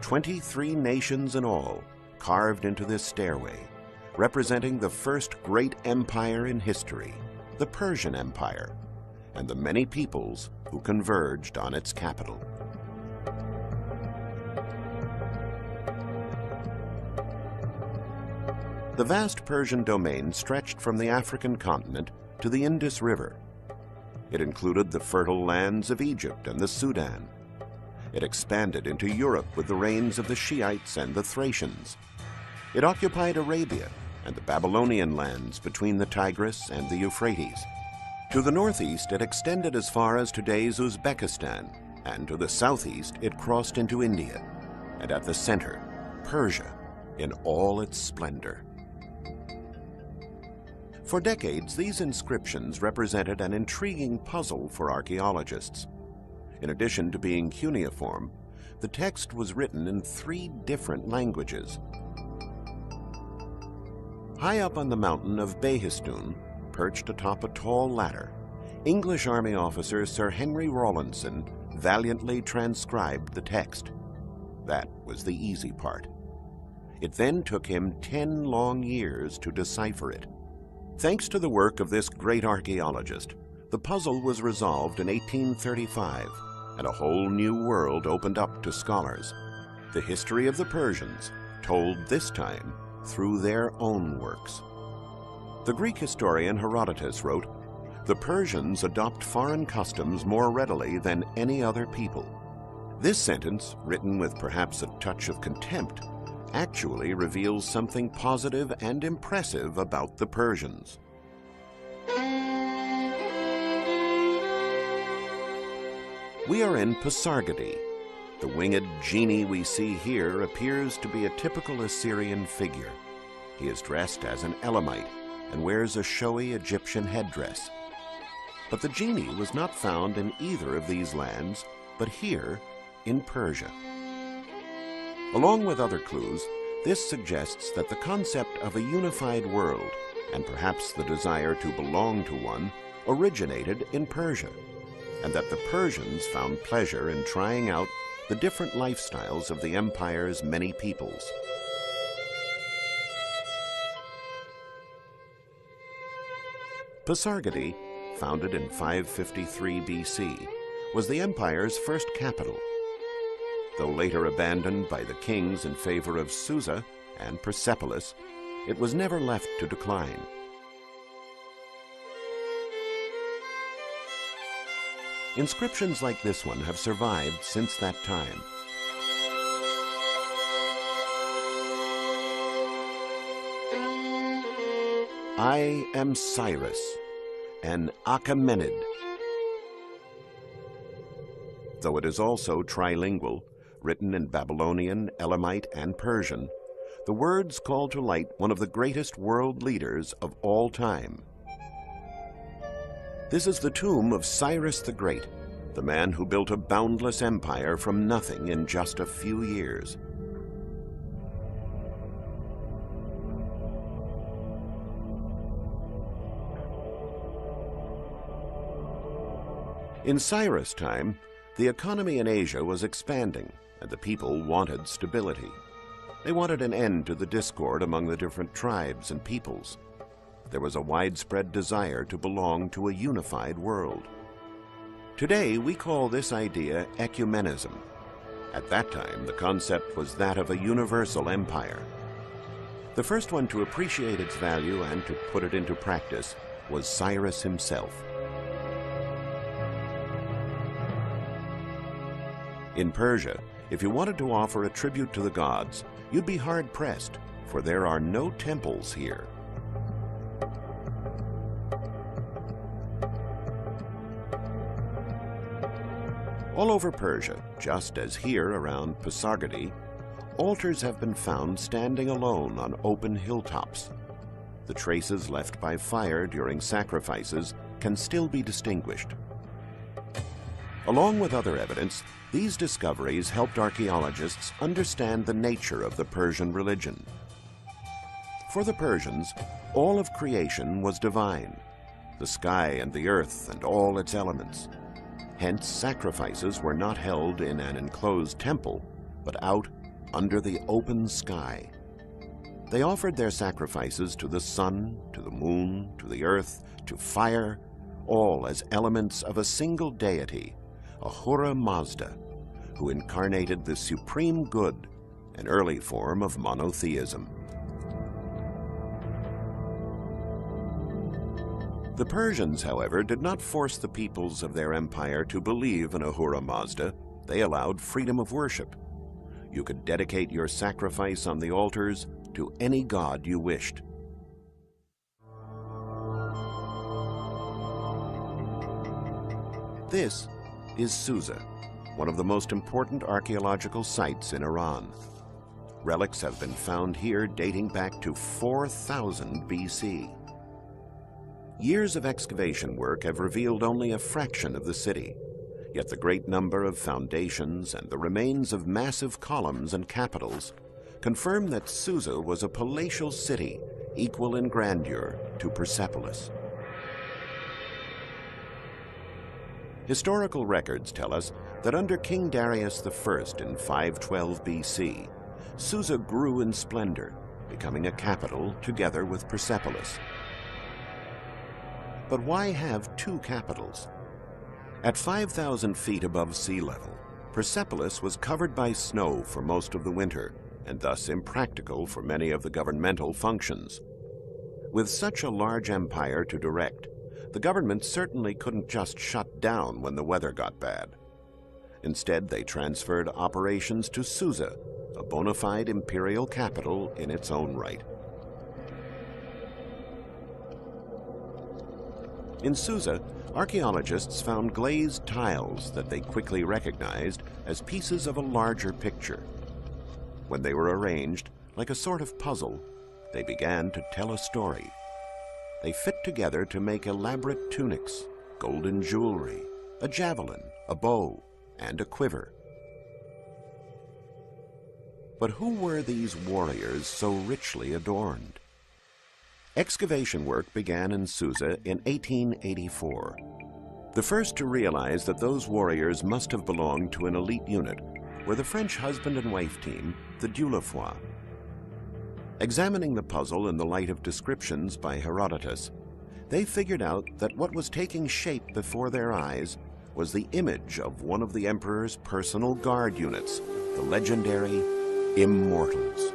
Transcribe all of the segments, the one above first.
23 nations in all carved into this stairway, representing the first great empire in history, the Persian Empire, and the many peoples who converged on its capital. The vast Persian domain stretched from the African continent to the Indus River. It included the fertile lands of Egypt and the Sudan. It expanded into Europe with the reigns of the Shiites and the Thracians. It occupied Arabia and the Babylonian lands between the Tigris and the Euphrates. To the northeast, it extended as far as today's Uzbekistan, and to the southeast, it crossed into India, and at the center, Persia, in all its splendor. For decades, these inscriptions represented an intriguing puzzle for archaeologists. In addition to being cuneiform, the text was written in 3 different languages. High up on the mountain of Behistun, perched atop a tall ladder, English Army officer Sir Henry Rawlinson valiantly transcribed the text. That was the easy part. It then took him 10 long years to decipher it. Thanks to the work of this great archaeologist, the puzzle was resolved in 1835, and a whole new world opened up to scholars. The history of the Persians, told this time through their own works. The Greek historian Herodotus wrote, "The Persians adopt foreign customs more readily than any other people." This sentence, written with perhaps a touch of contempt, actually reveals something positive and impressive about the Persians. We are in Pasargadae. The winged genie we see here appears to be a typical Assyrian figure. He is dressed as an Elamite and wears a showy Egyptian headdress. But the genie was not found in either of these lands, but here in Persia. Along with other clues, this suggests that the concept of a unified world, and perhaps the desire to belong to one, originated in Persia, and that the Persians found pleasure in trying out the different lifestyles of the empire's many peoples. Pasargadae, founded in 553 BC, was the empire's first capital. Though later abandoned by the kings in favor of Susa and Persepolis, it was never left to decline. Inscriptions like this one have survived since that time. I am Cyrus, an Achaemenid. Though it is also trilingual, written in Babylonian, Elamite, and Persian, the words call to light one of the greatest world leaders of all time. This is the tomb of Cyrus the Great, the man who built a boundless empire from nothing in just a few years. In Cyrus' time, the economy in Asia was expanding, and the people wanted stability. They wanted an end to the discord among the different tribes and peoples. There was a widespread desire to belong to a unified world. Today, we call this idea ecumenism. At that time, the concept was that of a universal empire. The first one to appreciate its value and to put it into practice was Cyrus himself. In Persia, if you wanted to offer a tribute to the gods, you'd be hard-pressed, for there are no temples here. All over Persia, just as here around Pasargadae, altars have been found standing alone on open hilltops. The traces left by fire during sacrifices can still be distinguished. Along with other evidence, these discoveries helped archaeologists understand the nature of the Persian religion. For the Persians, all of creation was divine, the sky and the earth and all its elements. Hence, sacrifices were not held in an enclosed temple, but out under the open sky. They offered their sacrifices to the sun, to the moon, to the earth, to fire, all as elements of a single deity, Ahura Mazda, who incarnated the supreme good, an early form of monotheism. The Persians, however, did not force the peoples of their empire to believe in Ahura Mazda. They allowed freedom of worship. You could dedicate your sacrifice on the altars to any god you wished. This is Susa, one of the most important archaeological sites in Iran. Relics have been found here dating back to 4000 BC. Years of excavation work have revealed only a fraction of the city, yet the great number of foundations and the remains of massive columns and capitals confirm that Susa was a palatial city equal in grandeur to Persepolis. Historical records tell us that under King Darius I in 512 BC, Susa grew in splendor, becoming a capital together with Persepolis. But why have two capitals? At 5,000 feet above sea level, Persepolis was covered by snow for most of the winter, and thus impractical for many of the governmental functions. With such a large empire to direct, the government certainly couldn't just shut down when the weather got bad. Instead, they transferred operations to Susa, a bona fide imperial capital in its own right. In Susa, archaeologists found glazed tiles that they quickly recognized as pieces of a larger picture. When they were arranged, like a sort of puzzle, they began to tell a story. They fit together to make elaborate tunics, golden jewelry, a javelin, a bow, and a quiver. But who were these warriors so richly adorned? Excavation work began in Susa in 1884. The first to realize that those warriors must have belonged to an elite unit were the French husband and wife team, the Dieulafoy. Examining the puzzle in the light of descriptions by Herodotus, they figured out that what was taking shape before their eyes was the image of one of the emperor's personal guard units, the legendary Immortals.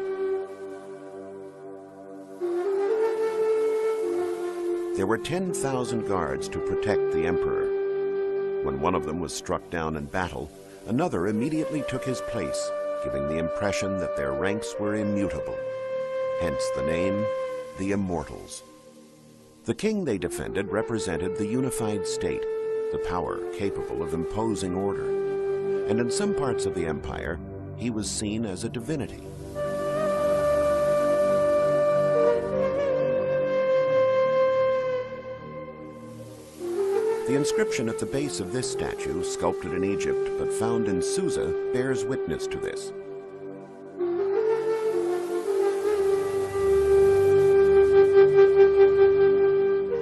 There were 10,000 guards to protect the emperor. When one of them was struck down in battle, another immediately took his place, giving the impression that their ranks were immutable. Hence the name, the Immortals. The king they defended represented the unified state, the power capable of imposing order. And in some parts of the empire, he was seen as a divinity. The inscription at the base of this statue, sculpted in Egypt but found in Susa, bears witness to this.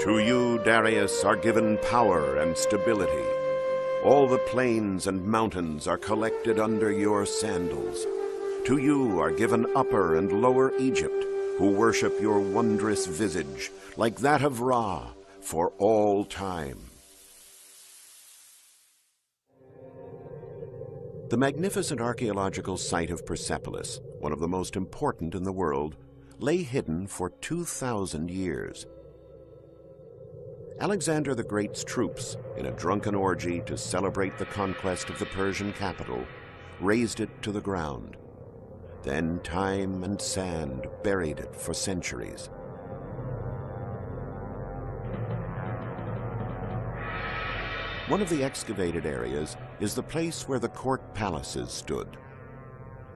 To you, Darius, are given power and stability. All the plains and mountains are collected under your sandals. To you are given Upper and Lower Egypt, who worship your wondrous visage, like that of Ra, for all time. The magnificent archaeological site of Persepolis, one of the most important in the world, lay hidden for 2,000 years. Alexander the Great's troops, in a drunken orgy to celebrate the conquest of the Persian capital, razed it to the ground. Then time and sand buried it for centuries. One of the excavated areas is the place where the court palaces stood.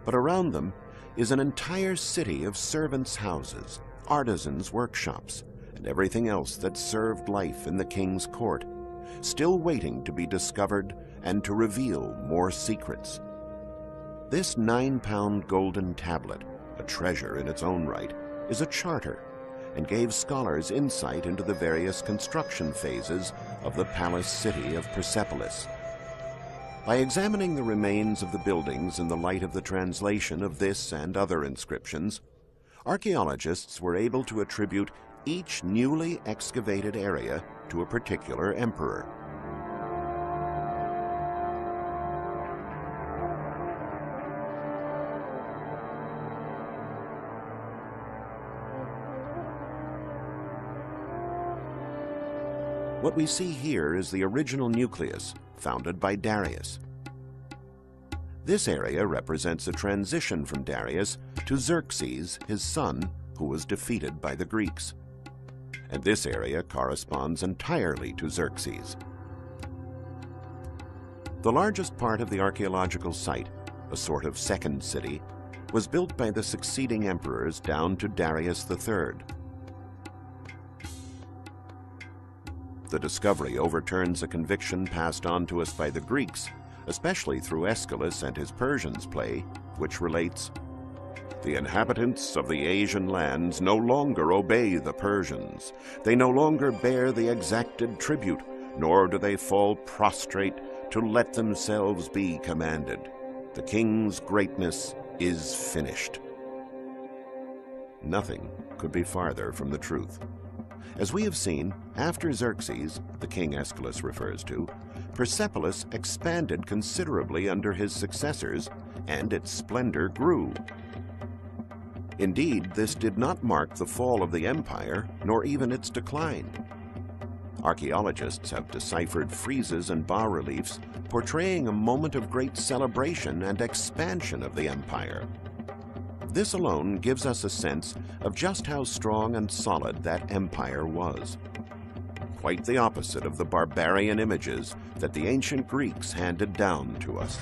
But around them is an entire city of servants' houses, artisans' workshops, and everything else that served life in the king's court, still waiting to be discovered and to reveal more secrets. This 9-pound golden tablet, a treasure in its own right, is a charter and gave scholars insight into the various construction phases of the palace city of Persepolis. By examining the remains of the buildings in the light of the translation of this and other inscriptions, archaeologists were able to attribute each newly excavated area to a particular emperor. What we see here is the original nucleus, founded by Darius. This area represents a transition from Darius to Xerxes, his son, who was defeated by the Greeks. And this area corresponds entirely to Xerxes. The largest part of the archaeological site, a sort of second city, was built by the succeeding emperors down to Darius III. The discovery overturns a conviction passed on to us by the Greeks, especially through Aeschylus and his Persians play, which relates, "The inhabitants of the Asian lands no longer obey the Persians. They no longer bear the exacted tribute, nor do they fall prostrate to let themselves be commanded. The king's greatness is finished." Nothing could be farther from the truth. As we have seen, after Xerxes, the king Aeschylus refers to, Persepolis expanded considerably under his successors, and its splendor grew. Indeed, this did not mark the fall of the empire, nor even its decline. Archaeologists have deciphered friezes and bas-reliefs portraying a moment of great celebration and expansion of the empire. This alone gives us a sense of just how strong and solid that empire was. Quite the opposite of the barbarian images that the ancient Greeks handed down to us.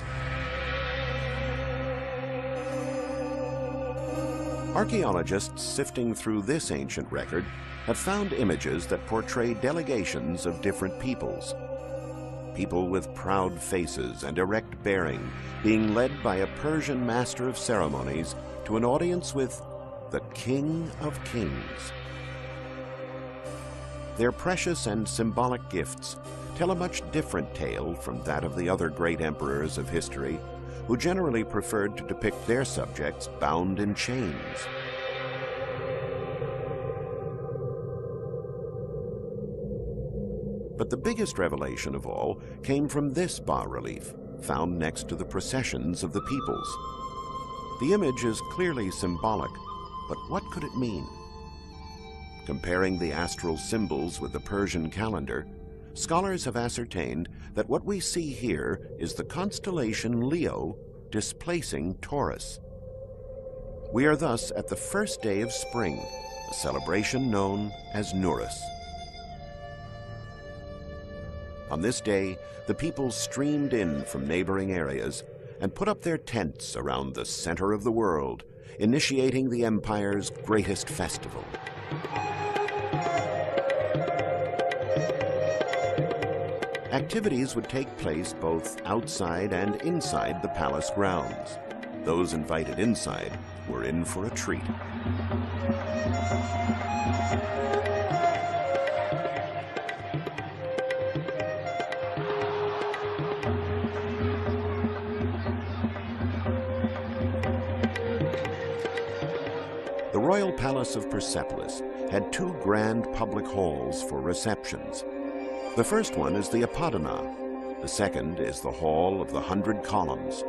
Archaeologists sifting through this ancient record have found images that portray delegations of different peoples. People with proud faces and erect bearing being led by a Persian master of ceremonies to an audience with the King of Kings. Their precious and symbolic gifts tell a much different tale from that of the other great emperors of history, who generally preferred to depict their subjects bound in chains. But the biggest revelation of all came from this bas-relief, found next to the processions of the peoples. The image is clearly symbolic, but what could it mean? Comparing the astral symbols with the Persian calendar, scholars have ascertained that what we see here is the constellation Leo displacing Taurus. We are thus at the first day of spring, a celebration known as Nurus. On this day, the people streamed in from neighboring areas and put up their tents around the center of the world, initiating the empire's greatest festival. Activities would take place both outside and inside the palace grounds. Those invited inside were in for a treat. The royal palace of Persepolis had two grand public halls for receptions. The first one is the Apodana. The second is the Hall of the 100 Columns.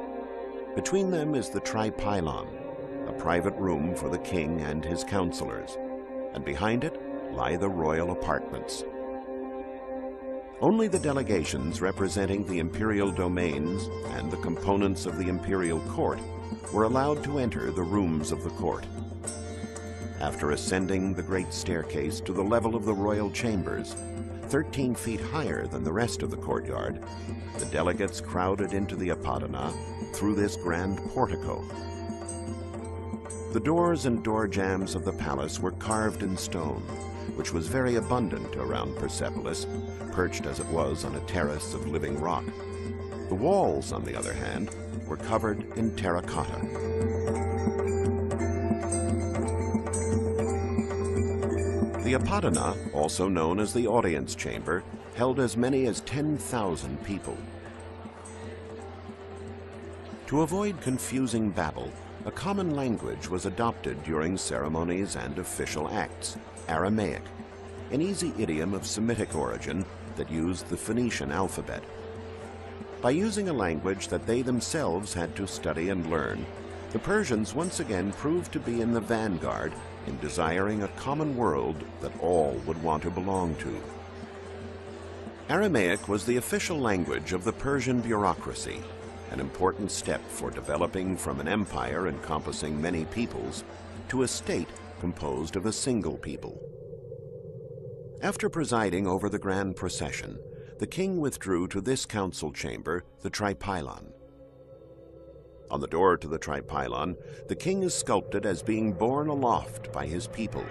Between them is the Tripylon, a private room for the king and his counselors, and behind it lie the royal apartments. Only the delegations representing the imperial domains and the components of the imperial court were allowed to enter the rooms of the court. After ascending the great staircase to the level of the royal chambers, 13 feet higher than the rest of the courtyard, the delegates crowded into the Apodana through this grand portico. The doors and door jambs of the palace were carved in stone, which was very abundant around Persepolis, perched as it was on a terrace of living rock. The walls, on the other hand, were covered in terracotta. The Apodana, also known as the audience chamber, held as many as 10,000 people. To avoid confusing babble, a common language was adopted during ceremonies and official acts, Aramaic, an easy idiom of Semitic origin that used the Phoenician alphabet. By using a language that they themselves had to study and learn, the Persians once again proved to be in the vanguard in desiring a common world that all would want to belong to. Aramaic was the official language of the Persian bureaucracy, an important step for developing from an empire encompassing many peoples to a state composed of a single people. After presiding over the grand procession, the king withdrew to this council chamber, the tripylon. On the door to the tripylon, the king is sculpted as being borne aloft by his people,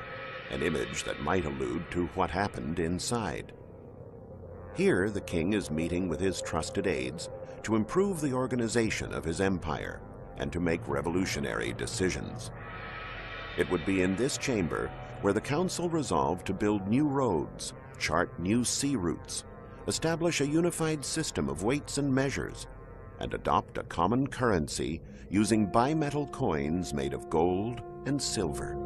an image that might allude to what happened inside. Here, the king is meeting with his trusted aides to improve the organization of his empire and to make revolutionary decisions. It would be in this chamber where the council resolved to build new roads, chart new sea routes, establish a unified system of weights and measures, and adopt a common currency using bimetal coins made of gold and silver.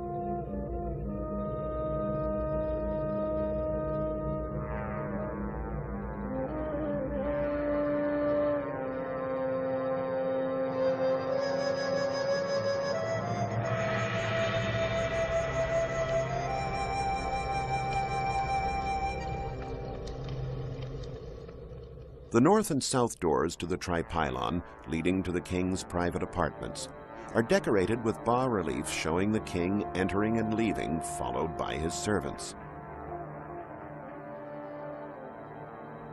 The north and south doors to the tripylon, leading to the king's private apartments, are decorated with bas-reliefs showing the king entering and leaving, followed by his servants.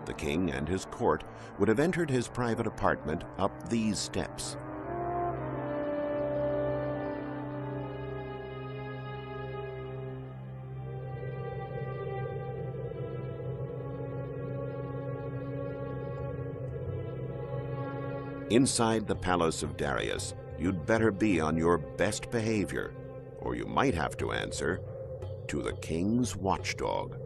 The king and his court would have entered his private apartment up these steps. Inside the palace of Darius, you'd better be on your best behavior, or you might have to answer to the king's watchdog.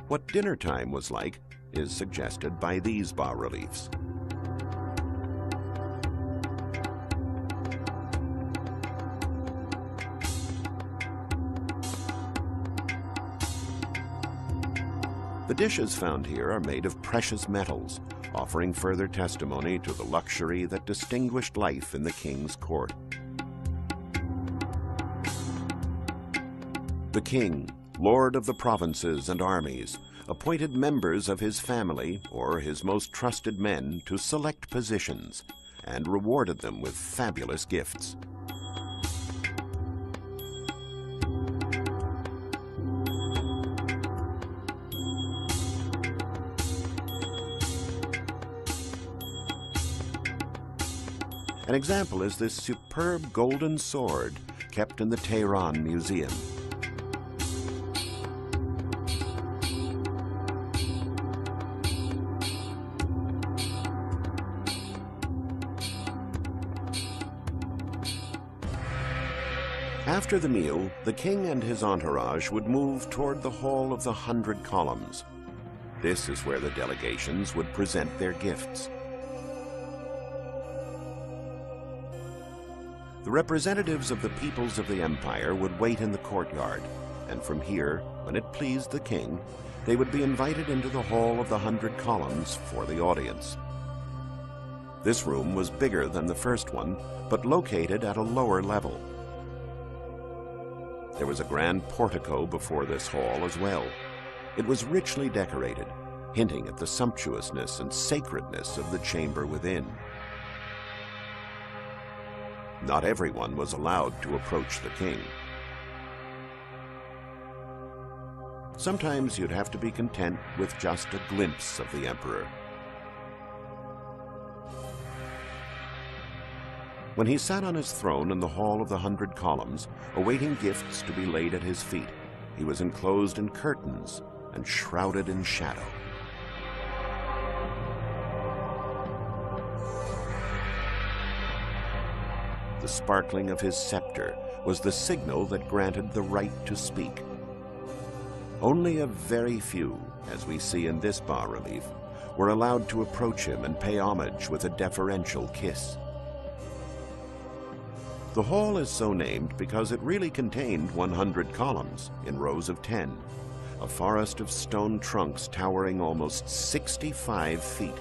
What dinner time was like is suggested by these bas-reliefs. The dishes found here are made of precious metals, offering further testimony to the luxury that distinguished life in the king's court. The king, lord of the provinces and armies, appointed members of his family or his most trusted men to select positions and rewarded them with fabulous gifts. An example is this superb golden sword kept in the Tehran Museum. After the meal, the king and his entourage would move toward the Hall of the 100 Columns. This is where the delegations would present their gifts. The representatives of the peoples of the empire would wait in the courtyard, and from here, when it pleased the king, they would be invited into the Hall of the 100 Columns for the audience. This room was bigger than the first one, but located at a lower level. There was a grand portico before this hall as well. It was richly decorated, hinting at the sumptuousness and sacredness of the chamber within. Not everyone was allowed to approach the king. Sometimes you'd have to be content with just a glimpse of the emperor. When he sat on his throne in the Hall of the 100 Columns, awaiting gifts to be laid at his feet, he was enclosed in curtains and shrouded in shadow. The sparkling of his scepter was the signal that granted the right to speak. Only a very few, as we see in this bas-relief, were allowed to approach him and pay homage with a deferential kiss. The hall is so named because it really contained 100 columns in rows of 10, a forest of stone trunks towering almost 65 feet.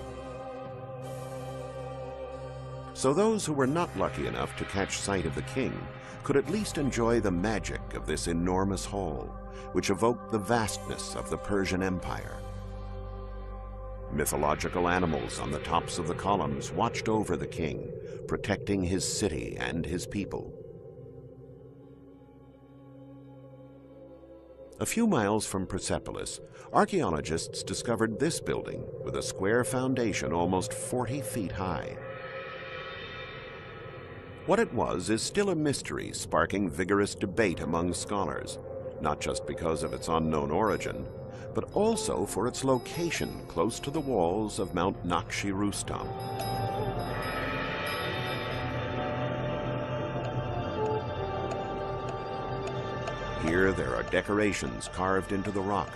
So those who were not lucky enough to catch sight of the king could at least enjoy the magic of this enormous hall, which evoked the vastness of the Persian Empire. Mythological animals on the tops of the columns watched over the king, protecting his city and his people. A few miles from Persepolis, archaeologists discovered this building with a square foundation almost 40 feet high. What it was is still a mystery, sparking vigorous debate among scholars, not just because of its unknown origin, but also for its location close to the walls of Mount Nakshi Rustam. Here there are decorations carved into the rock,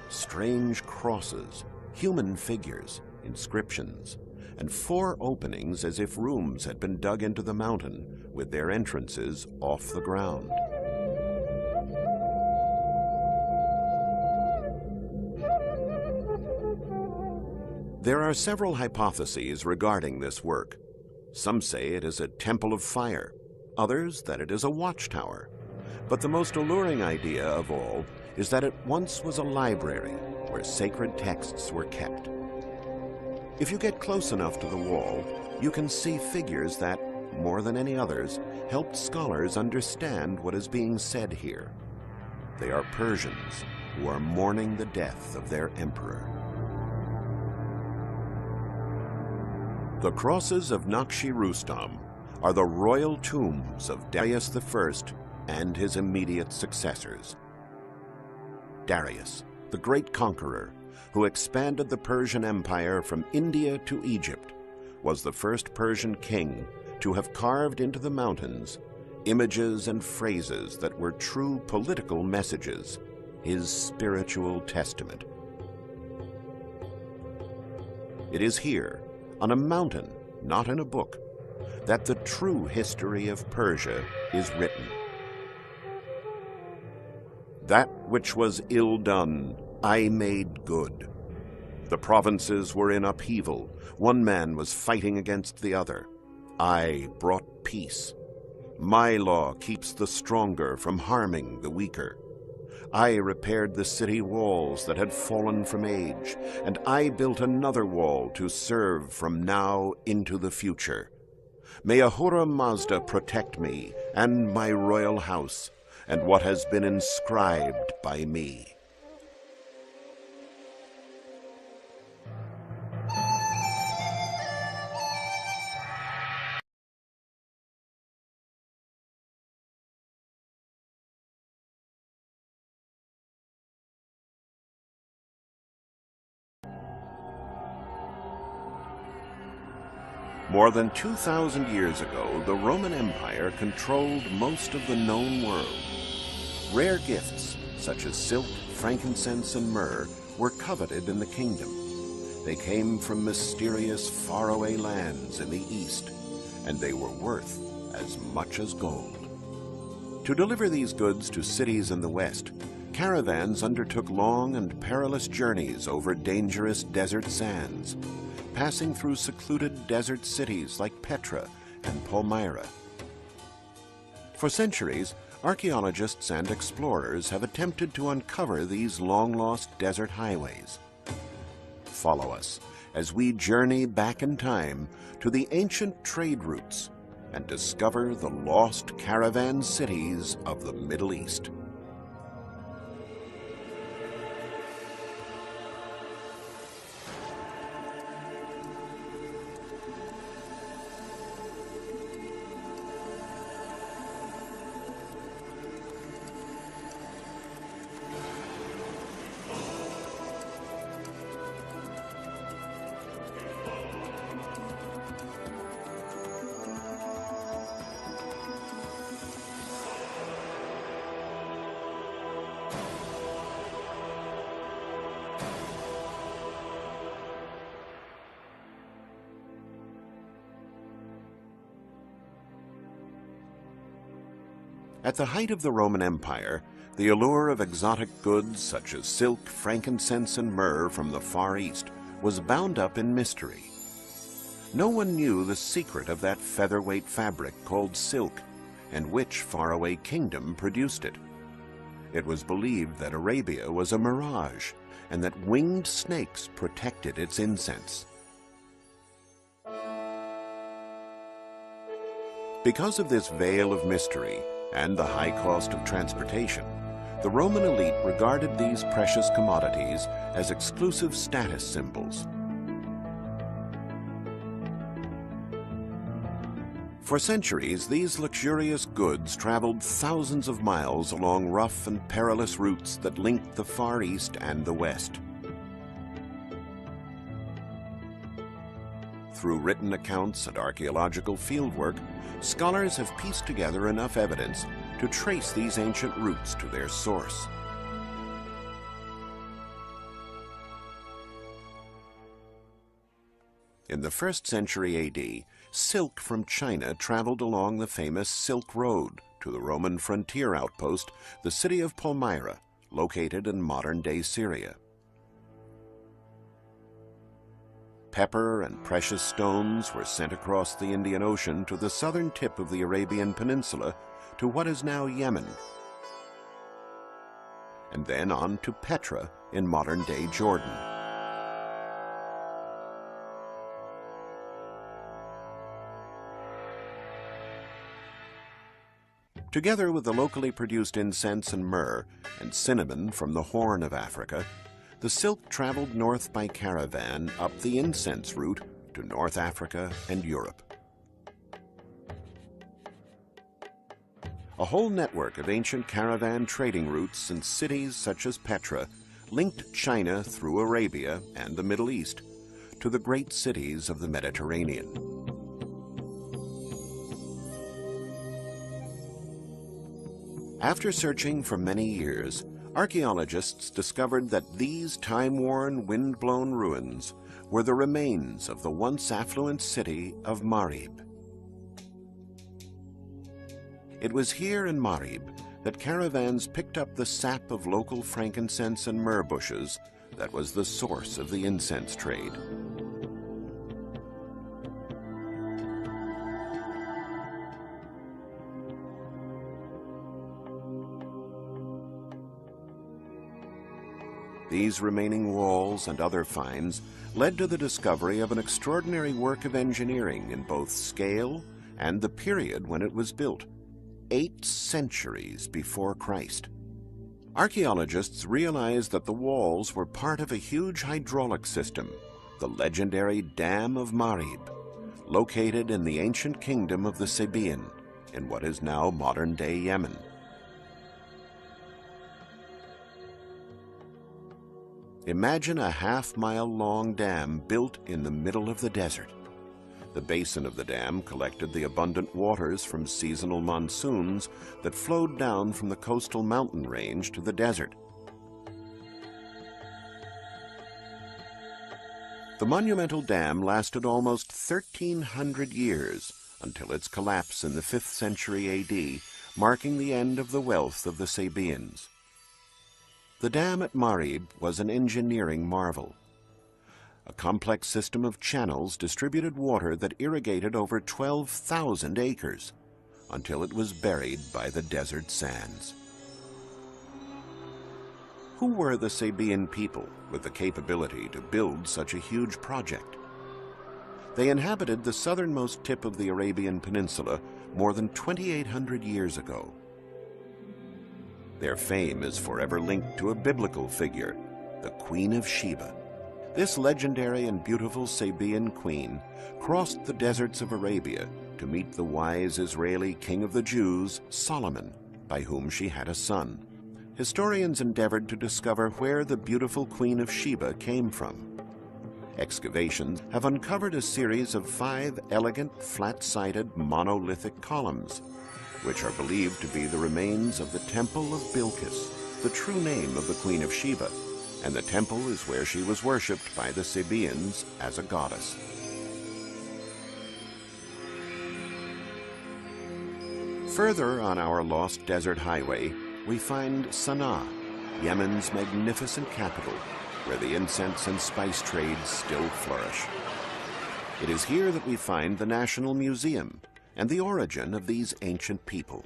strange crosses, human figures, inscriptions, and 4 openings as if rooms had been dug into the mountain, with their entrances off the ground. There are several hypotheses regarding this work. Some say it is a temple of fire, others that it is a watchtower. But the most alluring idea of all is that it once was a library where sacred texts were kept. If you get close enough to the wall, you can see figures that, more than any others, helped scholars understand what is being said here. They are Persians who are mourning the death of their emperor. The crosses of Nakshi Rustam are the royal tombs of Darius I and his immediate successors. Darius, the great conqueror, who expanded the Persian Empire from India to Egypt, was the first Persian king to have carved into the mountains images and phrases that were true political messages, his spiritual testament. It is here, on a mountain, not in a book, that the true history of Persia is written. That which was ill done, I made good. The provinces were in upheaval. One man was fighting against the other. I brought peace. My law keeps the stronger from harming the weaker. I repaired the city walls that had fallen from age, and I built another wall to serve from now into the future. May Ahura Mazda protect me and my royal house, and what has been inscribed by me. More than 2,000 years ago, the Roman Empire controlled most of the known world. Rare gifts, such as silk, frankincense, and myrrh, were coveted in the kingdom. They came from mysterious faraway lands in the east, and they were worth as much as gold. To deliver these goods to cities in the west, caravans undertook long and perilous journeys over dangerous desert sands, passing through secluded desert cities like Petra and Palmyra. For centuries, archaeologists and explorers have attempted to uncover these long-lost desert highways. Follow us as we journey back in time to the ancient trade routes and discover the lost caravan cities of the Middle East. At the height of the Roman Empire, the allure of exotic goods such as silk, frankincense, and myrrh from the Far East was bound up in mystery. No one knew the secret of that featherweight fabric called silk, and which faraway kingdom produced it. It was believed that Arabia was a mirage, and that winged snakes protected its incense. Because of this veil of mystery and the high cost of transportation, the Roman elite regarded these precious commodities as exclusive status symbols. For centuries, these luxurious goods traveled thousands of miles along rough and perilous routes that linked the Far East and the West. Through written accounts and archaeological fieldwork, scholars have pieced together enough evidence to trace these ancient routes to their source. In the 1st century AD, silk from China traveled along the famous Silk Road to the Roman frontier outpost, the city of Palmyra, located in modern-day Syria. Pepper and precious stones were sent across the Indian Ocean to the southern tip of the Arabian Peninsula to what is now Yemen, and then on to Petra in modern-day Jordan. Together with the locally produced incense and myrrh and cinnamon from the Horn of Africa, the silk traveled north by caravan up the incense route to North Africa and Europe. A whole network of ancient caravan trading routes in cities such as Petra linked China through Arabia and the Middle East to the great cities of the Mediterranean. After searching for many years, archaeologists discovered that these time-worn, wind-blown ruins were the remains of the once affluent city of Marib. It was here in Marib that caravans picked up the sap of local frankincense and myrrh bushes that was the source of the incense trade. These remaining walls and other finds led to the discovery of an extraordinary work of engineering in both scale and the period when it was built, 8 centuries before Christ. Archaeologists realized that the walls were part of a huge hydraulic system, the legendary Dam of Marib, located in the ancient kingdom of the Sabaean, in what is now modern-day Yemen. Imagine a half-mile-long dam built in the middle of the desert. The basin of the dam collected the abundant waters from seasonal monsoons that flowed down from the coastal mountain range to the desert. The monumental dam lasted almost 1,300 years until its collapse in the 5th century AD, marking the end of the wealth of the Sabaeans. The dam at Marib was an engineering marvel. A complex system of channels distributed water that irrigated over 12,000 acres until it was buried by the desert sands. Who were the Sabaean people with the capability to build such a huge project? They inhabited the southernmost tip of the Arabian Peninsula more than 2,800 years ago. Their fame is forever linked to a biblical figure, the Queen of Sheba. This legendary and beautiful Sabaean queen crossed the deserts of Arabia to meet the wise Israeli king of the Jews, Solomon, by whom she had a son. Historians endeavored to discover where the beautiful Queen of Sheba came from. Excavations have uncovered a series of 5 elegant, flat-sided, monolithic columns, which are believed to be the remains of the Temple of Bilqis, the true name of the Queen of Sheba, and the temple is where she was worshipped by the Sabaeans as a goddess. Further on our lost desert highway, we find Sana'a, Yemen's magnificent capital, where the incense and spice trades still flourish. It is here that we find the National Museum and the origin of these ancient people.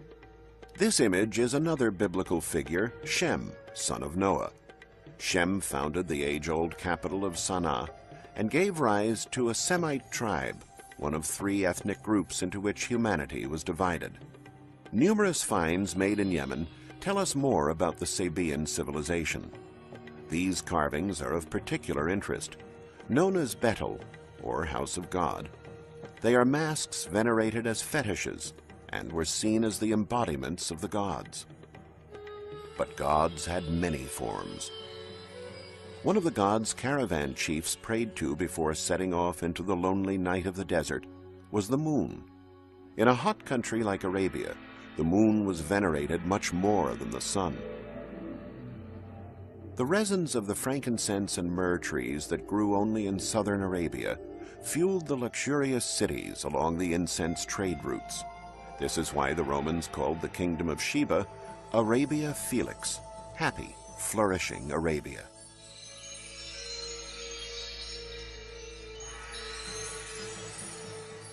This image is another biblical figure, Shem, son of Noah. Shem founded the age-old capital of Sana'a and gave rise to a Semite tribe, one of 3 ethnic groups into which humanity was divided. Numerous finds made in Yemen tell us more about the Sabaean civilization. These carvings are of particular interest. Known as Betel, or House of God, they are masks venerated as fetishes and were seen as the embodiments of the gods. But gods had many forms. One of the gods' caravan chiefs prayed to before setting off into the lonely night of the desert was the moon. In a hot country like Arabia, the moon was venerated much more than the sun. The resins of the frankincense and myrrh trees that grew only in southern Arabia fueled the luxurious cities along the incense trade routes. This is why the Romans called the kingdom of Sheba Arabia Felix, happy, flourishing Arabia.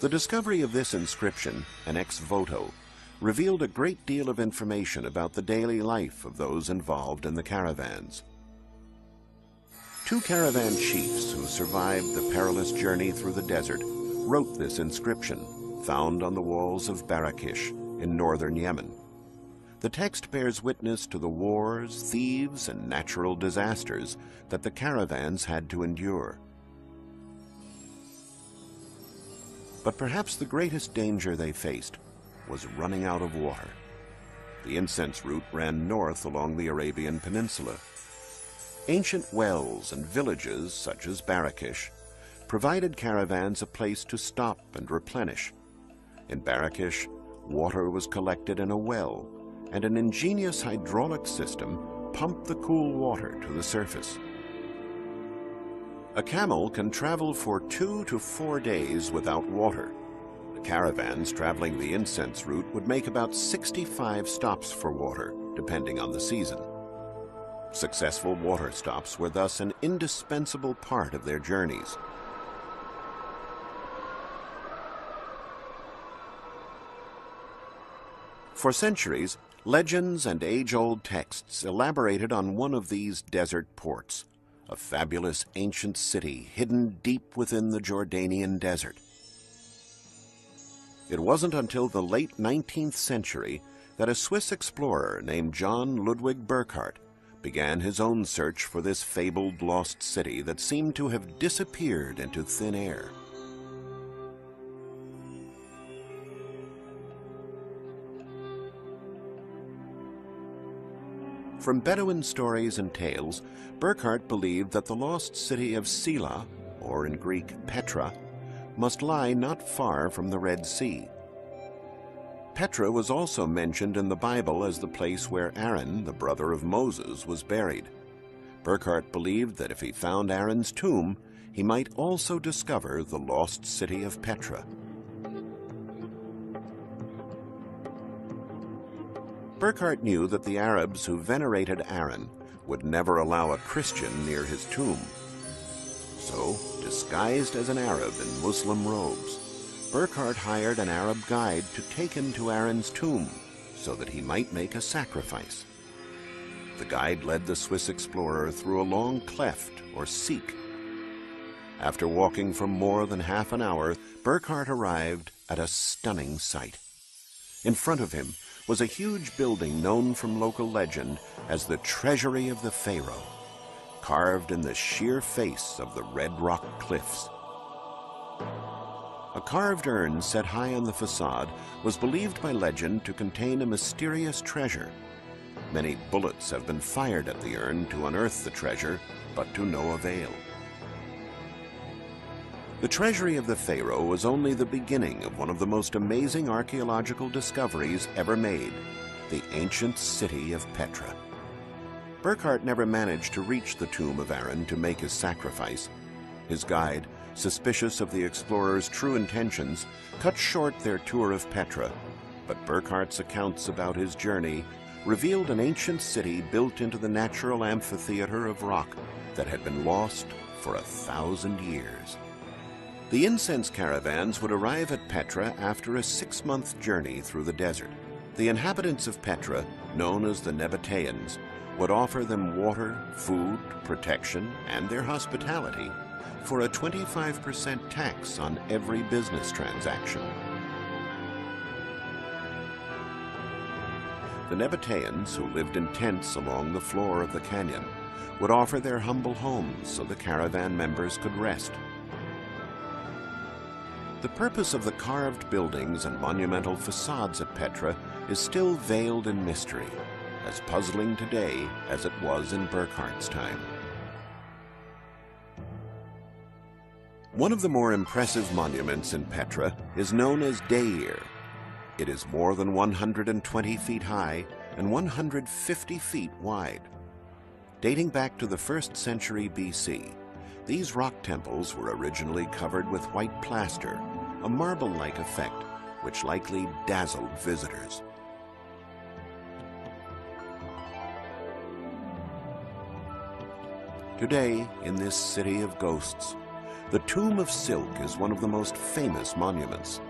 The discovery of this inscription, an ex voto, revealed a great deal of information about the daily life of those involved in the caravans. 2 caravan chiefs who survived the perilous journey through the desert wrote this inscription, found on the walls of Barakish in northern Yemen. The text bears witness to the wars, thieves, and natural disasters that the caravans had to endure. But perhaps the greatest danger they faced was running out of water. The incense route ran north along the Arabian Peninsula. Ancient wells and villages, such as Barakish, provided caravans a place to stop and replenish. In Barakish, water was collected in a well, and an ingenious hydraulic system pumped the cool water to the surface. A camel can travel for 2 to 4 days without water. The caravans traveling the incense route would make about 65 stops for water, depending on the season. Successful water stops were thus an indispensable part of their journeys. For centuries, legends and age-old texts elaborated on one of these desert ports, a fabulous ancient city hidden deep within the Jordanian desert. It wasn't until the late 19th century that a Swiss explorer named John Ludwig Burckhardt began his own search for this fabled lost city that seemed to have disappeared into thin air. From Bedouin stories and tales, Burckhardt believed that the lost city of Sela, or in Greek Petra, must lie not far from the Red Sea. Petra was also mentioned in the Bible as the place where Aaron, the brother of Moses, was buried. Burckhardt believed that if he found Aaron's tomb, he might also discover the lost city of Petra. Burckhardt knew that the Arabs who venerated Aaron would never allow a Christian near his tomb. So, disguised as an Arab in Muslim robes, Burckhardt hired an Arab guide to take him to Aaron's tomb so that he might make a sacrifice. The guide led the Swiss explorer through a long cleft or seek. After walking for more than half an hour, Burckhardt arrived at a stunning sight. In front of him was a huge building known from local legend as the Treasury of the Pharaoh, carved in the sheer face of the red rock cliffs. A carved urn set high on the facade was believed by legend to contain a mysterious treasure. Many bullets have been fired at the urn to unearth the treasure, but to no avail. The Treasury of the Pharaoh was only the beginning of one of the most amazing archaeological discoveries ever made, the ancient city of Petra. Burckhardt never managed to reach the tomb of Aaron to make his sacrifice. His guide, suspicious of the explorer's true intentions, cut short their tour of Petra but Burckhardt's accounts about his journey revealed an ancient city built into the natural amphitheater of rock that had been lost for 1,000 years. The incense caravans would arrive at Petra after a 6-month journey through the desert. The inhabitants of Petra, known as the Nabateans, would offer them water, food, protection, and their hospitality for a 25% tax on every business transaction. The Nabateans, who lived in tents along the floor of the canyon, would offer their humble homes so the caravan members could rest. The purpose of the carved buildings and monumental facades at Petra is still veiled in mystery, as puzzling today as it was in Burckhardt's time. One of the more impressive monuments in Petra is known as Deir. It is more than 120 feet high and 150 feet wide. Dating back to the 1st century BC, these rock temples were originally covered with white plaster, a marble-like effect which likely dazzled visitors. Today, in this city of ghosts, the Tomb of Silk is one of the most famous monuments.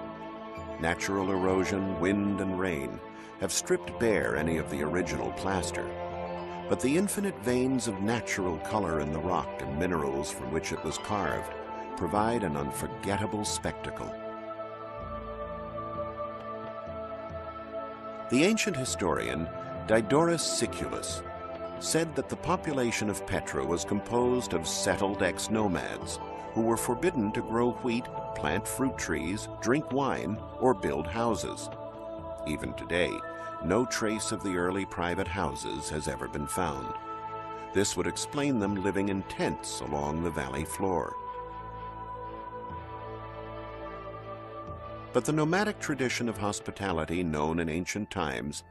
Natural erosion, wind, and rain have stripped bare any of the original plaster, but the infinite veins of natural color in the rock and minerals from which it was carved provide an unforgettable spectacle. The ancient historian Diodorus Siculus said that the population of Petra was composed of settled ex-nomads who were forbidden to grow wheat, plant fruit trees, drink wine, or build houses. Even today, no trace of the early private houses has ever been found. This would explain them living in tents along the valley floor. But the nomadic tradition of hospitality known in ancient times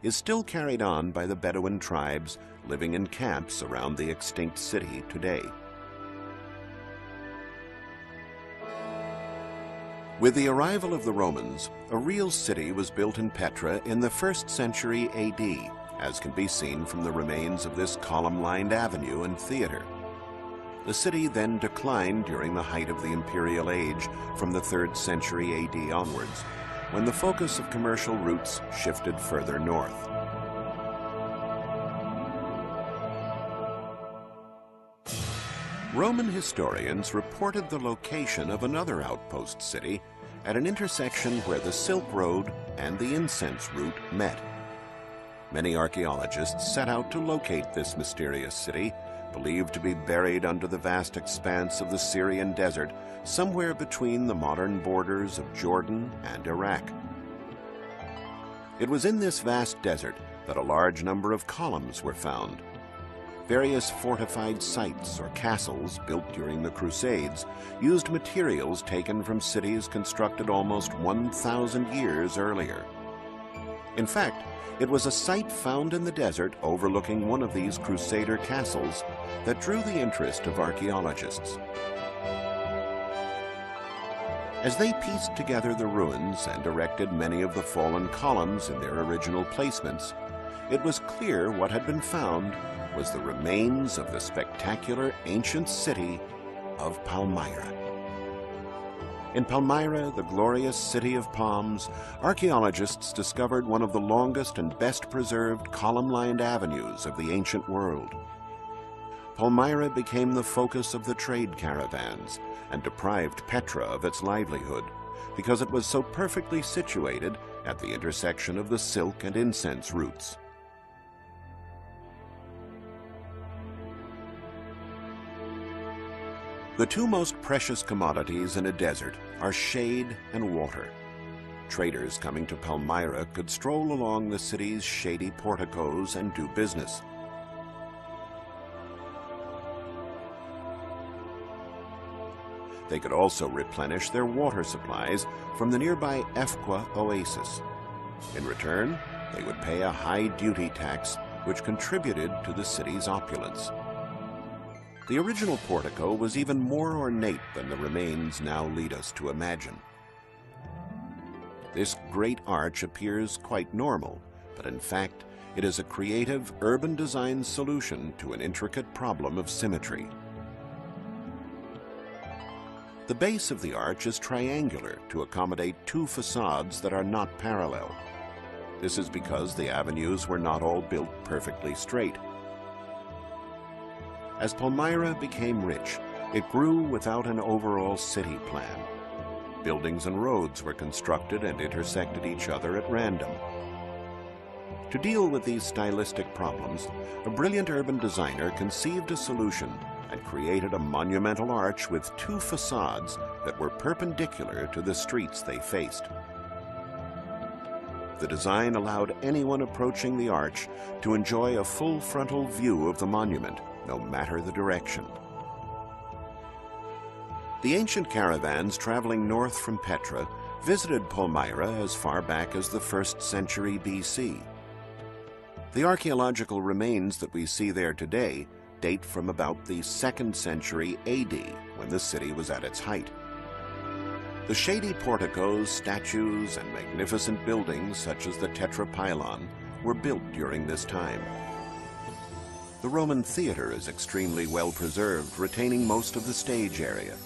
is still carried on by the Bedouin tribes living in camps around the extinct city today. With the arrival of the Romans, a real city was built in Petra in the 1st century AD, as can be seen from the remains of this column-lined avenue and theater. The city then declined during the height of the imperial age from the 3rd century AD onwards, when the focus of commercial routes shifted further north. Roman historians reported the location of another outpost city at an intersection where the Silk Road and the incense route met. Many archaeologists set out to locate this mysterious city, believed to be buried under the vast expanse of the Syrian desert, somewhere between the modern borders of Jordan and Iraq. It was in this vast desert that a large number of columns were found. Various fortified sites or castles built during the Crusades used materials taken from cities constructed almost 1,000 years earlier. In fact, it was a site found in the desert overlooking one of these Crusader castles that drew the interest of archaeologists. As they pieced together the ruins and erected many of the fallen columns in their original placements, it was clear what had been found was the remains of the spectacular ancient city of Palmyra. In Palmyra, the glorious city of palms, archaeologists discovered one of the longest and best preserved column-lined avenues of the ancient world. Palmyra became the focus of the trade caravans and deprived Petra of its livelihood because it was so perfectly situated at the intersection of the silk and incense routes. The two most precious commodities in a desert are shade and water. Traders coming to Palmyra could stroll along the city's shady porticos and do business. They could also replenish their water supplies from the nearby Efqua oasis. In return, they would pay a high duty tax, which contributed to the city's opulence. The original portico was even more ornate than the remains now lead us to imagine. This great arch appears quite normal, but in fact, it is a creative urban design solution to an intricate problem of symmetry. The base of the arch is triangular to accommodate two facades that are not parallel. This is because the avenues were not all built perfectly straight. As Palmyra became rich, it grew without an overall city plan. Buildings and roads were constructed and intersected each other at random. To deal with these stylistic problems, a brilliant urban designer conceived a solution and created a monumental arch with two facades that were perpendicular to the streets they faced. The design allowed anyone approaching the arch to enjoy a full frontal view of the monument, no matter the direction. The ancient caravans traveling north from Petra visited Palmyra as far back as the 1st century BC. The archaeological remains that we see there today date from about the 2nd century AD, when the city was at its height. The shady porticos, statues, and magnificent buildings such as the Tetrapylon were built during this time. The Roman theater is extremely well preserved, retaining most of the stage area.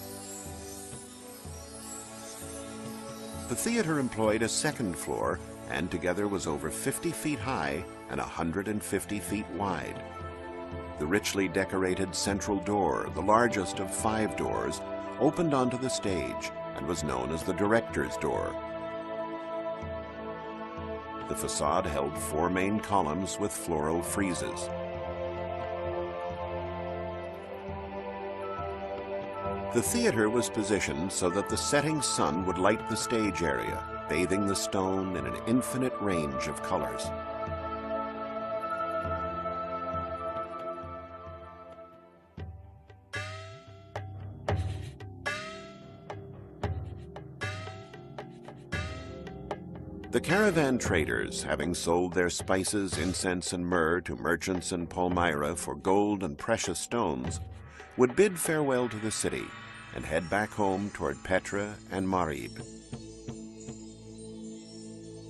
The theater employed a 2nd floor and together was over 50 feet high and 150 feet wide. The richly decorated central door, the largest of 5 doors, opened onto the stage and was known as the director's door. The facade held 4 main columns with floral friezes. The theater was positioned so that the setting sun would light the stage area, bathing the stone in an infinite range of colors. The caravan traders, having sold their spices, incense, and myrrh to merchants in Palmyra for gold and precious stones, would bid farewell to the city and head back home toward Petra and Marib.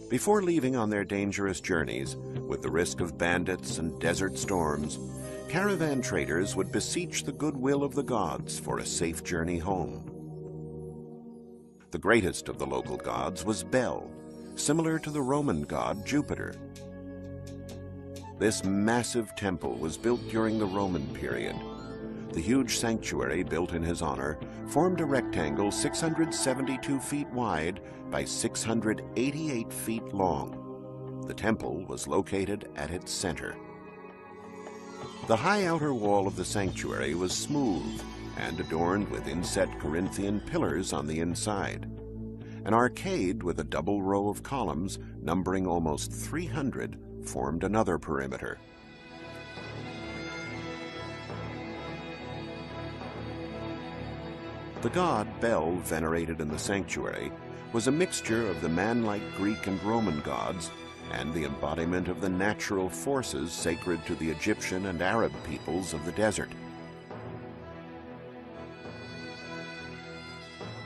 Before leaving on their dangerous journeys, with the risk of bandits and desert storms, caravan traders would beseech the goodwill of the gods for a safe journey home. The greatest of the local gods was Bel, similar to the Roman god Jupiter. This massive temple was built during the Roman period. The huge sanctuary built in his honor formed a rectangle 672 feet wide by 688 feet long. The temple was located at its center. The high outer wall of the sanctuary was smooth and adorned with inset Corinthian pillars on the inside. An arcade with a double row of columns, numbering almost 300, formed another perimeter. The god Bel, venerated in the sanctuary, was a mixture of the man-like Greek and Roman gods and the embodiment of the natural forces sacred to the Egyptian and Arab peoples of the desert.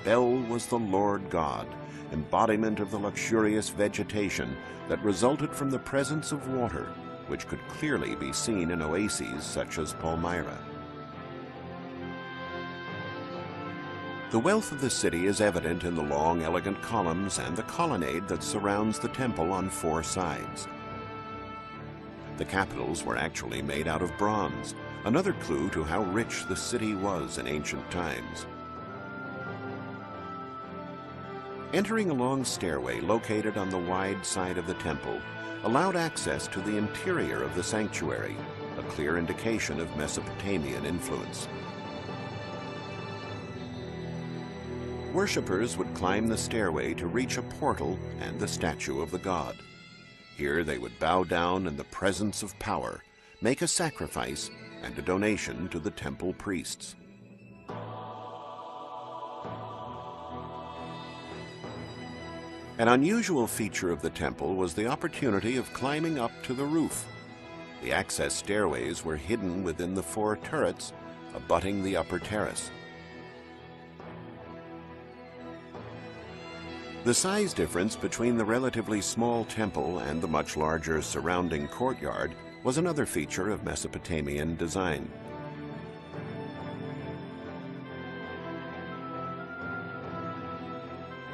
Bel was the Lord God, embodiment of the luxurious vegetation that resulted from the presence of water, which could clearly be seen in oases such as Palmyra. The wealth of the city is evident in the long, elegant columns and the colonnade that surrounds the temple on 4 sides. The capitals were actually made out of bronze, another clue to how rich the city was in ancient times. Entering a long stairway located on the wide side of the temple allowed access to the interior of the sanctuary, a clear indication of Mesopotamian influence. Worshippers would climb the stairway to reach a portal and the statue of the god. Here they would bow down in the presence of power, make a sacrifice, and a donation to the temple priests. An unusual feature of the temple was the opportunity of climbing up to the roof. The access stairways were hidden within the 4 turrets abutting the upper terrace. The size difference between the relatively small temple and the much larger surrounding courtyard was another feature of Mesopotamian design.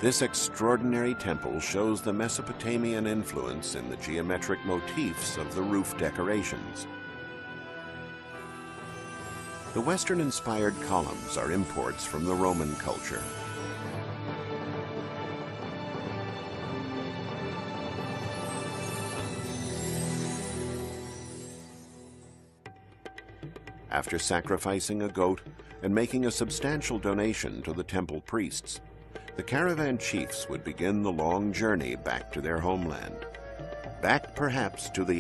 This extraordinary temple shows the Mesopotamian influence in the geometric motifs of the roof decorations. The Western-inspired columns are imports from the Roman culture. After sacrificing a goat and making a substantial donation to the temple priests, the caravan chiefs would begin the long journey back to their homeland, back perhaps to the